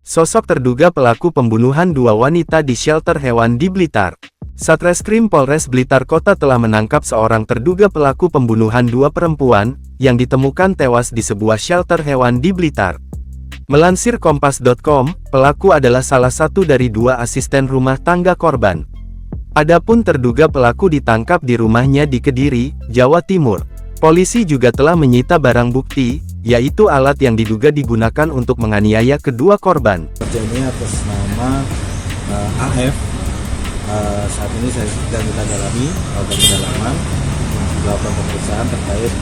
Sosok terduga pelaku pembunuhan dua wanita di shelter hewan di Blitar. Satreskrim Polres Blitar Kota telah menangkap seorang terduga pelaku pembunuhan dua perempuan, yang ditemukan tewas di sebuah shelter hewan di Blitar. Melansir Kompas.com, pelaku adalah salah satu dari dua asisten rumah tangga korban. Adapun terduga pelaku ditangkap di rumahnya di Kediri, Jawa Timur. Polisi juga telah menyita barang bukti, yaitu alat yang diduga digunakan untuk menganiaya kedua korban. Kerjanya atas nama AF. Saat ini saya sedang kita dalami pendalaman, melakukan pemeriksaan terkait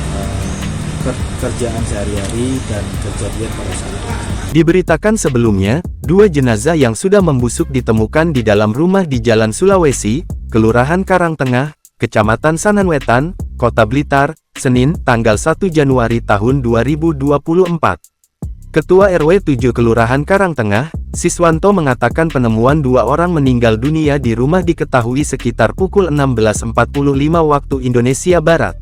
kerjaan sehari-hari dan kejadian pada saat itu. Diberitakan sebelumnya, dua jenazah yang sudah membusuk ditemukan di dalam rumah di Jalan Sulawesi, Kelurahan Karangtengah, Kecamatan Sananwetan, Kota Blitar, Senin, tanggal 1 Januari tahun 2024. Ketua RW 7 Kelurahan Karangtengah, Siswanto mengatakan penemuan dua orang meninggal dunia di rumah diketahui sekitar pukul 16.45 waktu Indonesia Barat.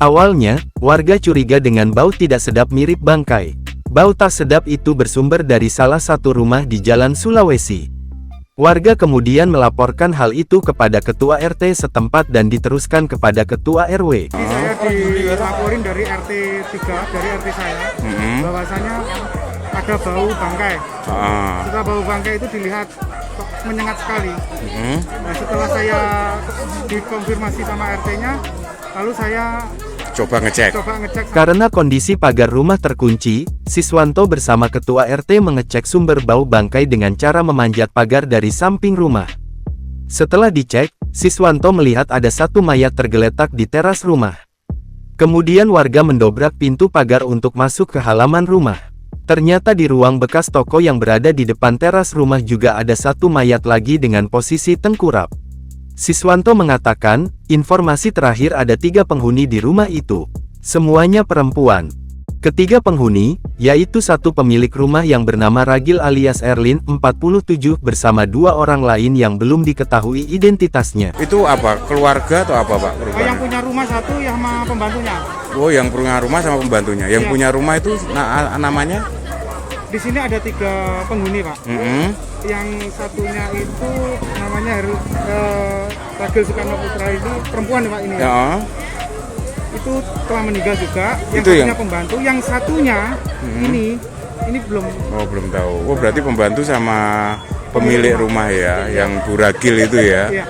Awalnya, warga curiga dengan bau tidak sedap mirip bangkai. Bau tak sedap itu bersumber dari salah satu rumah di Jalan Sulawesi. Warga kemudian melaporkan hal itu kepada Ketua RT setempat dan diteruskan kepada Ketua RW. Saya dilaporin dari RT 3, dari RT saya, bahwasanya ada bau bangkai. Setelah bau bangkai itu dilihat menyengat sekali. Nah, setelah saya dikonfirmasi sama RT-nya, lalu saya coba ngecek. Karena kondisi pagar rumah terkunci, Siswanto bersama Ketua RT mengecek sumber bau bangkai dengan cara memanjat pagar dari samping rumah. Setelah dicek, Siswanto melihat ada satu mayat tergeletak di teras rumah. Kemudian warga mendobrak pintu pagar untuk masuk ke halaman rumah. Ternyata di ruang bekas toko yang berada di depan teras rumah juga ada satu mayat lagi dengan posisi tengkurap. Siswanto mengatakan, informasi terakhir ada 3 penghuni di rumah itu. Semuanya perempuan. Ketiga penghuni, yaitu satu pemilik rumah yang bernama Ragil alias Erlin, 47, bersama 2 orang lain yang belum diketahui identitasnya. Itu apa? Keluarga atau apa, Pak? yang punya rumah satu yang sama pembantunya. Oh, yang punya rumah sama pembantunya. Yang punya rumah itu namanya? Di sini ada 3 penghuni, Pak. Yang satunya itu namanya Ragil Soekarno Putra, itu perempuan, Pak, ini. Ya. Itu telah meninggal juga. Yang Itu satunya pembantu, yang satunya ini belum. Oh, belum tahu. Oh, berarti pembantu sama pemilik rumah ya, yang Bu Ragil itu ya. Iya.